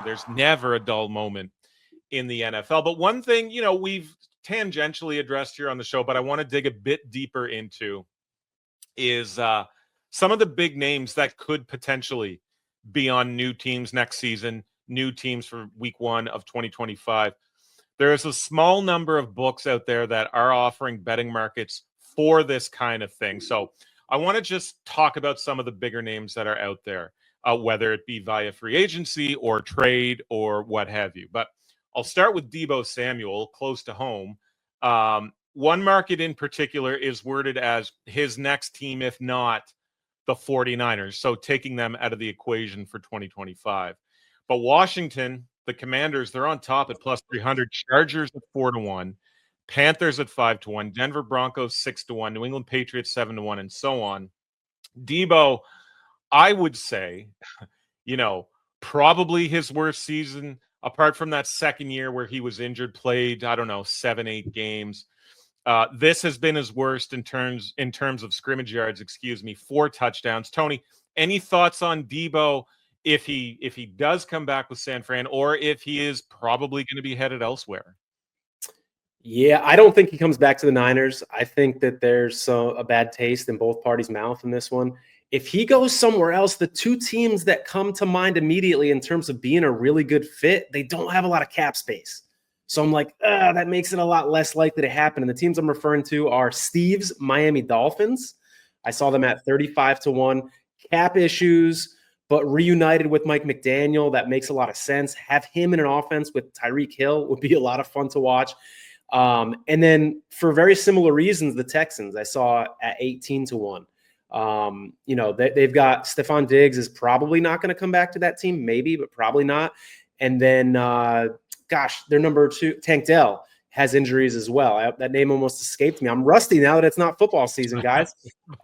There's never a dull moment in the NFL. But one thing, we've tangentially addressed here on the show, but I want to dig a bit deeper into is some of the big names that could potentially be on new teams next season, new teams for week 1 of 2025. There is a small number of books out there that are offering betting markets for this kind of thing. So I want to just talk about some of the bigger names that are out there, whether it be via free agency or trade or what have you. But I'll start with Deebo Samuel, close to home. One market in particular is worded as his next team, if not the 49ers. So taking them out of the equation for 2025. But Washington, the Commanders, they're on top at plus 300. Chargers at 4-1. Panthers at 5-1. Denver Broncos 6-1. New England Patriots 7-1, and so on. Deebo, I would say, probably his worst season, apart from that second year where he was injured, played, 7-8 games. This has been his worst in terms of scrimmage yards, 4 touchdowns. Tony, any thoughts on Deebo if he does come back with San Fran, or if he is probably going to be headed elsewhere? Yeah, I don't think he comes back to the Niners. I think that there's a bad taste in both parties' mouth in this one. If he goes somewhere else, the two teams that come to mind immediately in terms of being a really good fit, they don't have a lot of cap space. So I'm like, that makes it a lot less likely to happen. And the teams I'm referring to are Steve's Miami Dolphins. I saw them at 35-1. Cap issues, but reunited with Mike McDaniel. That makes a lot of sense. Have him in an offense with Tyreek Hill would be a lot of fun to watch. And then for very similar reasons, the Texans I saw at 18-1. They've got Stephon Diggs is probably not going to come back to that team, maybe, but probably not. And then, their number 2, Tank Dell, has injuries as well. That name almost escaped me. I'm rusty now that it's not football season, guys.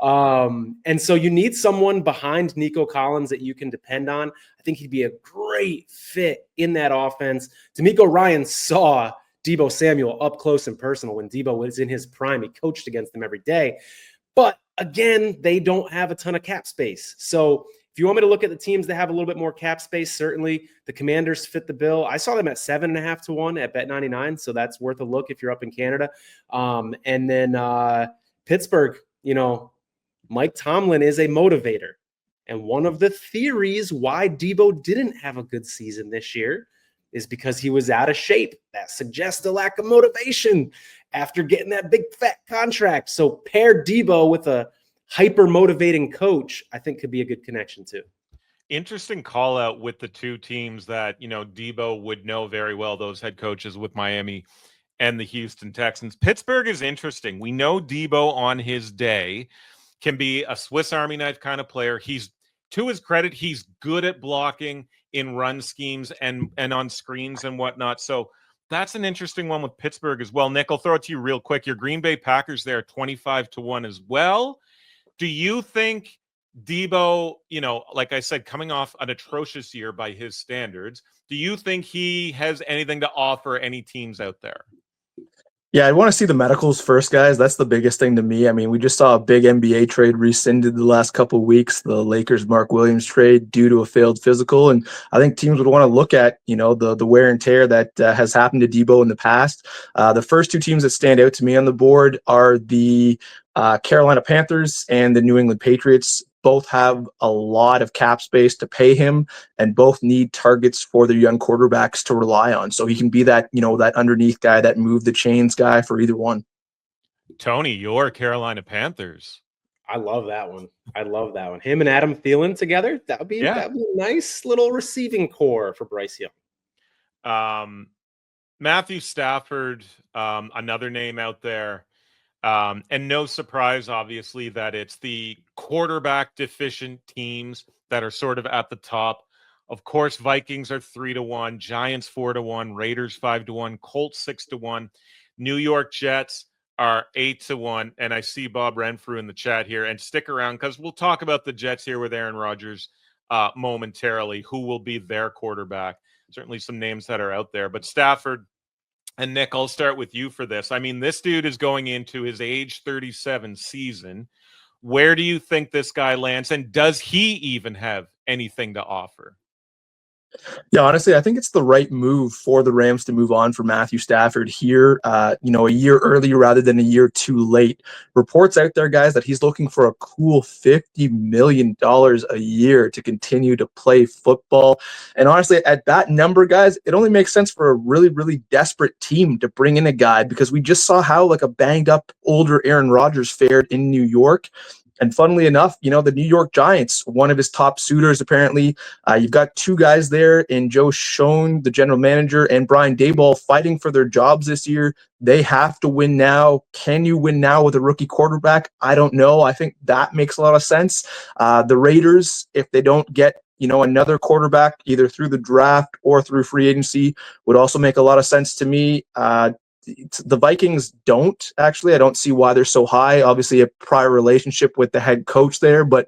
And so you need someone behind Nico Collins that you can depend on. I think he'd be a great fit in that offense. D'Amico Ryan saw Deebo Samuel up close and personal when Deebo was in his prime. He coached against them every day. But again, they don't have a ton of cap space. So if you want me to look at the teams that have a little bit more cap space, certainly the Commanders fit the bill. I saw them at 7.5-1 at Bet99, so that's worth a look if you're up in Canada. And then Pittsburgh, Mike Tomlin is a motivator. And one of the theories why Deebo didn't have a good season this year is because he was out of shape. That suggests a lack of motivation after getting that big fat contract. So pair Deebo with a hyper-motivating coach, I think could be a good connection too. Interesting call out with the two teams that, Deebo would know very well, those head coaches with Miami and the Houston Texans. Pittsburgh is interesting. We know Deebo on his day can be a Swiss Army knife kind of player. He's, to his credit, he's good at blocking in run schemes and on screens and whatnot. So that's an interesting one with Pittsburgh as well. Nick, I'll throw it to you real quick. Your Green Bay Packers there, 25-1 as well. Do you think Deebo, like I said, coming off an atrocious year by his standards, do you think he has anything to offer any teams out there? Yeah, I want to see the medicals first, guys. That's the biggest thing to me. I mean, we just saw a big NBA trade rescinded the last couple of weeks, the Lakers Mark Williams trade due to a failed physical. And I think teams would want to look at, the wear and tear that has happened to Deebo in the past. The first two teams that stand out to me on the board are the Carolina Panthers and the New England Patriots. Both have a lot of cap space to pay him, and both need targets for their young quarterbacks to rely on. So he can be that, that underneath guy, that move the chains guy for either one. Tony, your Carolina Panthers. I love that one. Him and Adam Thielen together, that'd be a nice little receiving core for Bryce Young. Matthew Stafford, another name out there. And no surprise, obviously, that it's the quarterback deficient teams that are sort of at the top. Of course, Vikings are 3-1, Giants 4-1, Raiders 5-1, Colts 6-1, New York Jets are 8-1. And I see Bob Renfrew in the chat here. And stick around because we'll talk about the Jets here with Aaron Rodgers momentarily, who will be their quarterback. Certainly some names that are out there. But Stafford, and Nick, I'll start with you for this. I mean, this dude is going into his age 37 season. Where do you think this guy lands? And does he even have anything to offer? Yeah, honestly, I think it's the right move for the Rams to move on for Matthew Stafford here, a year early rather than a year too late. Reports out there, guys, that he's looking for a cool $50 million a year to continue to play football. And honestly, at that number, guys, it only makes sense for a really, really desperate team to bring in a guy, because we just saw how like a banged up older Aaron Rodgers fared in New York. And funnily enough, the New York Giants, one of his top suitors, apparently, you've got two guys there in Joe Schoen, the general manager, and Brian Daboll fighting for their jobs this year. They have to win now. Can you win now with a rookie quarterback? I don't know. I think that makes a lot of sense. The Raiders, if they don't get another quarterback either through the draft or through free agency, would also make a lot of sense to me. The Vikings don't actually. I don't see why they're so high. Obviously, a prior relationship with the head coach there, but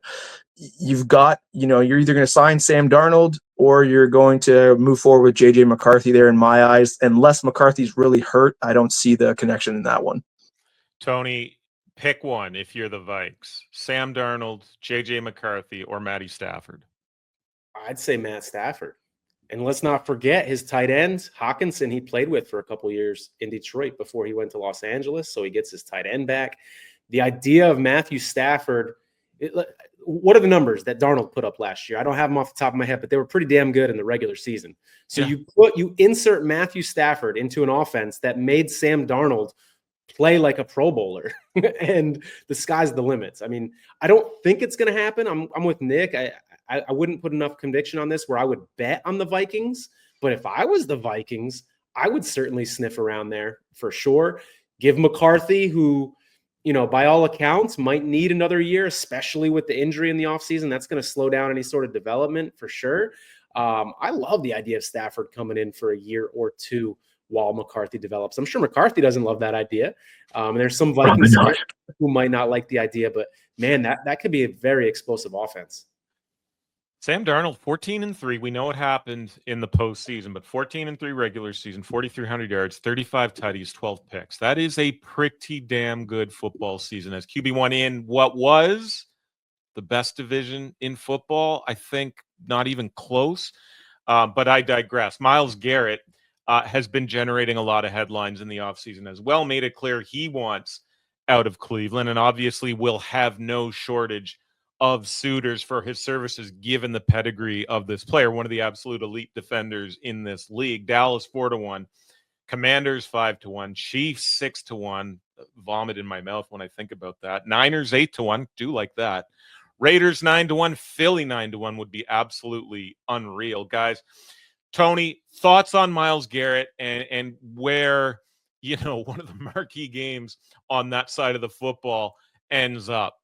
you've got, you're either going to sign Sam Darnold or you're going to move forward with JJ McCarthy there in my eyes. Unless McCarthy's really hurt, I don't see the connection in that one. Tony, pick one if you're the Vikes. Sam Darnold, JJ McCarthy, or Matty Stafford. I'd say Matt Stafford. And let's not forget his tight end, Hawkinson, he played with for a couple years in Detroit before he went to Los Angeles. So he gets his tight end back. The idea of Matthew Stafford, what are the numbers that Darnold put up last year? I don't have them off the top of my head, but they were pretty damn good in the regular season. So you insert Matthew Stafford into an offense that made Sam Darnold play like a Pro Bowler, and the sky's the limits. I mean, I don't think it's going to happen. I'm with Nick. I wouldn't put enough conviction on this where I would bet on the Vikings. But if I was the Vikings, I would certainly sniff around there for sure. Give McCarthy, who, by all accounts, might need another year, especially with the injury in the offseason. That's going to slow down any sort of development for sure. I love the idea of Stafford coming in for a year or two while McCarthy develops. I'm sure McCarthy doesn't love that idea. And there's some Vikings who might not like the idea, but man, that could be a very explosive offense. Sam Darnold, 14-3. We know what happened in the postseason, but 14-3 regular season, 4,300 yards, 35 tutties, 12 picks. That is a pretty damn good football season as QB1 in what was the best division in football. I think not even close, but I digress. Myles Garrett has been generating a lot of headlines in the offseason as well, made it clear he wants out of Cleveland, and obviously will have no shortage of suitors for his services given the pedigree of this player, one of the absolute elite defenders in this league. Dallas 4-1, Commanders 5-1, Chiefs 6-1. Vomit in my mouth when I think about that. Niners 8-1, do like that. Raiders 9-1, Philly 9-1 would be absolutely unreal, guys. Tony, thoughts on Myles Garrett and where, one of the marquee games on that side of the football ends up?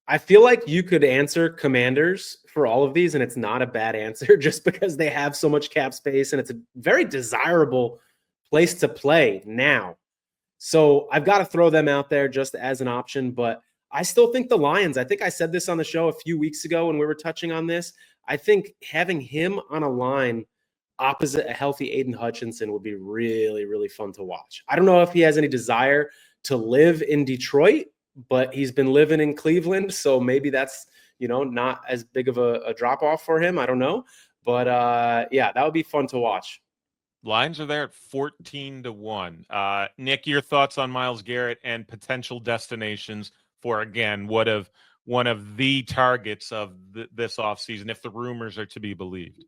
I feel like you could answer Commanders for all of these, and it's not a bad answer just because they have so much cap space and it's a very desirable place to play now. So I've got to throw them out there just as an option, but I still think the Lions, I think I said this on the show a few weeks ago when we were touching on this. I think having him on a line opposite a healthy Aiden Hutchinson would be really, really fun to watch. I don't know if he has any desire to live in Detroit, but he's been living in Cleveland. So maybe that's, not as big of a drop off for him. I don't know. But yeah, that would be fun to watch. Lines are there at 14-1. Nick, your thoughts on Myles Garrett and potential destinations for, again, one of the targets of this offseason, if the rumors are to be believed?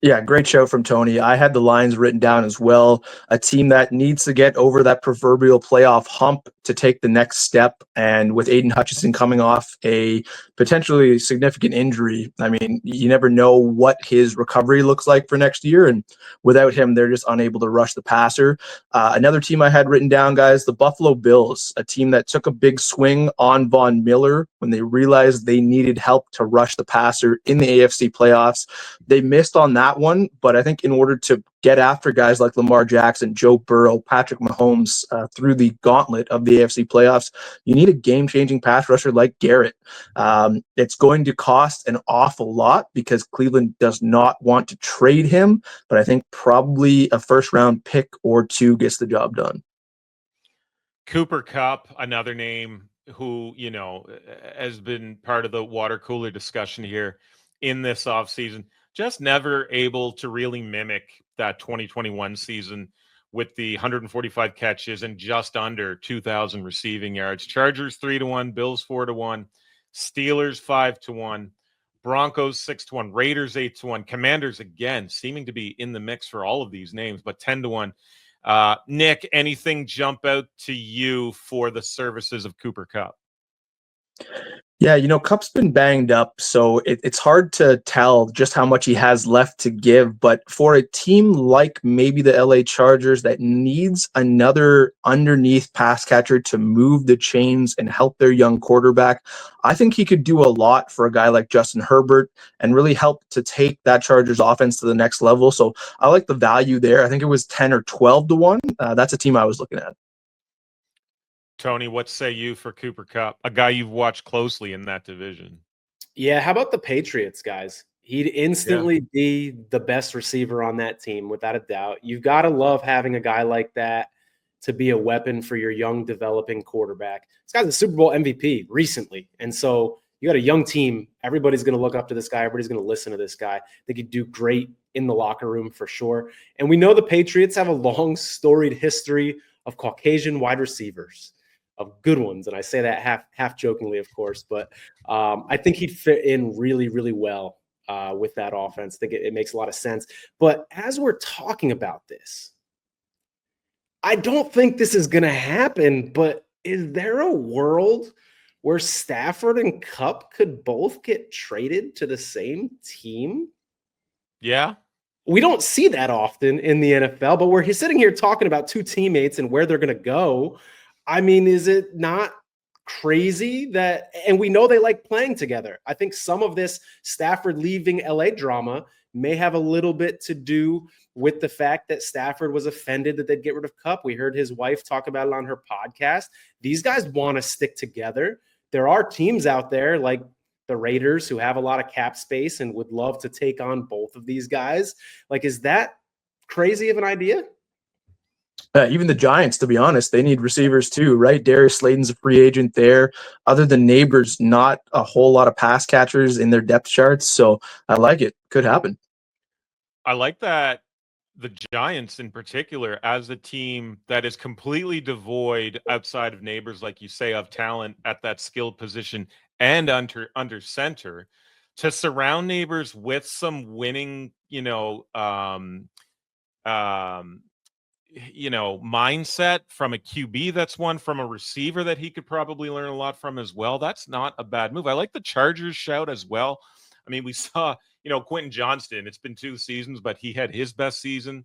Yeah, great show from Tony. I had the Lions written down as well. A team that needs to get over that proverbial playoff hump to take the next step. And with Aiden Hutchinson coming off a potentially significant injury, I mean, you never know what his recovery looks like for next year. And without him, they're just unable to rush the passer. Another team I had written down, guys, the Buffalo Bills, a team that took a big swing on Von Miller when they realized they needed help to rush the passer in the AFC playoffs. They missed on that one, but I think in order to get after guys like Lamar Jackson, Joe Burrow, Patrick Mahomes through the gauntlet of the AFC playoffs, you need a game-changing pass rusher like Garrett. It's going to cost an awful lot because Cleveland does not want to trade him, but I think probably a first-round pick or two gets the job done. Cooper Kupp, another name who, has been part of the water cooler discussion here in this offseason. just never able to really mimic that 2021 season with the 145 catches and just under 2,000 receiving yards. Chargers 3-1, Bills 4-1, Steelers 5-1, Broncos 6-1, Raiders 8-1, Commanders again seeming to be in the mix for all of these names, but 10-1. Nick, anything jump out to you for the services of Cooper Kupp? Yeah, Kupp's been banged up, so it's hard to tell just how much he has left to give. But for a team like maybe the LA Chargers that needs another underneath pass catcher to move the chains and help their young quarterback, I think he could do a lot for a guy like Justin Herbert and really help to take that Chargers offense to the next level. So I like the value there. I think it was 10 or 12-1. That's a team I was looking at. Tony, what say you for Cooper Kupp, a guy you've watched closely in that division? Yeah, how about the Patriots, guys? He'd instantly be the best receiver on that team, without a doubt. You've got to love having a guy like that to be a weapon for your young, developing quarterback. This guy's a Super Bowl MVP recently, and so you got a young team. Everybody's going to look up to this guy. Everybody's going to listen to this guy. I think he'd do great in the locker room for sure. And we know the Patriots have a long, storied history of Caucasian wide receivers, of good ones. And I say that half jokingly, of course, but I think he'd fit in really, really well with that offense. I think it makes a lot of sense. But as we're talking about this, I don't think this is going to happen, but is there a world where Stafford and Kupp could both get traded to the same team? Yeah. We don't see that often in the NFL, but we're sitting here talking about two teammates and where they're going to go. I mean, is it not crazy that, and we know they like playing together. I think some of this Stafford leaving LA drama may have a little bit to do with the fact that Stafford was offended that they'd get rid of Kupp. We heard his wife talk about it on her podcast. These guys want to stick together. There are teams out there like the Raiders who have a lot of cap space and would love to take on both of these guys. Like, is that crazy of an idea? Even the Giants, to be honest, they need receivers too, right? Darius Slayton's a free agent there. Other than Neighbors, not a whole lot of pass catchers in their depth charts. So I like it. Could happen. I like that the Giants in particular as a team that is completely devoid outside of Neighbors, like you say, of talent at that skilled position and under center, to surround Neighbors with some winning, mindset from a QB. That's one from a receiver that he could probably learn a lot from as well. That's not a bad move. I like the Chargers shout as well. I mean, we saw, Quentin Johnston, it's been 2 seasons, but he had his best season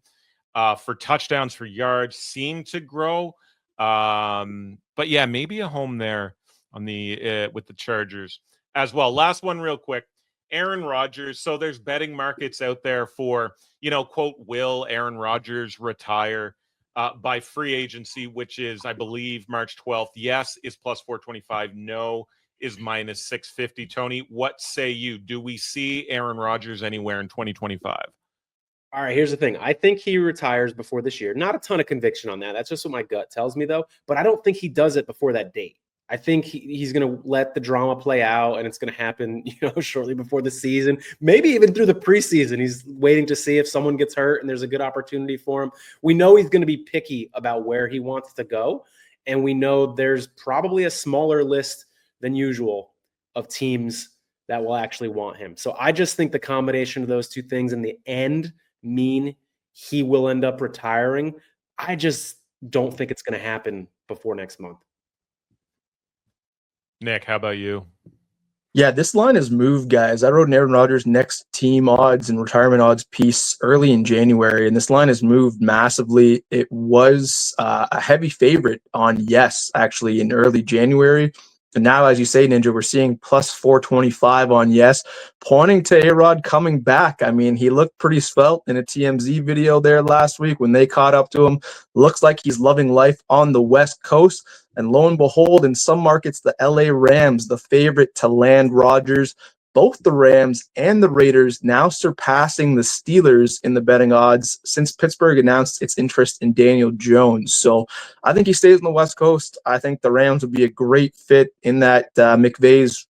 for touchdowns, for yards, seemed to grow. But yeah, maybe a home there on the with the Chargers as well. Last one real quick. Aaron Rodgers. So there's betting markets out there for, quote, will Aaron Rodgers retire by free agency, which is, I believe, March 12th. Yes is plus 425. No is minus 650. Tony, what say you? Do we see Aaron Rodgers anywhere in 2025? All right, here's the thing. I think he retires before this year. Not a ton of conviction on that. That's just what my gut tells me, though. But I don't think he does it before that date. I think he's going to let the drama play out, and it's going to happen, shortly before the season, maybe even through the preseason. He's waiting to see if someone gets hurt and there's a good opportunity for him. We know he's going to be picky about where he wants to go, and we know there's probably a smaller list than usual of teams that will actually want him. So I just think the combination of those two things in the end mean he will end up retiring. I just don't think it's going to happen before next month. Nick, how about you? Yeah, this line has moved, guys. I wrote an Aaron Rodgers next team odds and retirement odds piece early in January, and this line has moved massively. It was a heavy favorite on yes, actually, in early January. And now, as you say, Ninja, we're seeing plus 425 on yes, pointing to A-Rod coming back. I mean, he looked pretty svelte in a TMZ video there last week when they caught up to him. Looks like he's loving life on the West Coast. And lo and behold, in some markets, the LA Rams, the favorite to land Rodgers, both the Rams and the Raiders now surpassing the Steelers in the betting odds since Pittsburgh announced its interest in Daniel Jones. So I think he stays on the West Coast. I think the Rams would be a great fit in that McVay's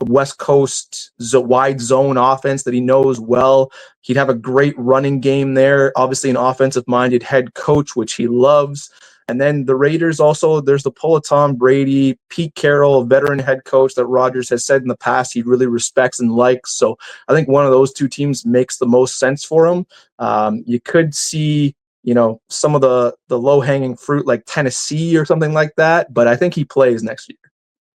West Coast wide zone offense that he knows well. He'd have a great running game there. Obviously, an offensive-minded head coach, which he loves. And then the Raiders also, there's the pull of Tom Brady, Pete Carroll, a veteran head coach that Rodgers has said in the past he really respects and likes. So I think one of those two teams makes the most sense for him. You could see, some of the low-hanging fruit like Tennessee or something like that, but I think he plays next year.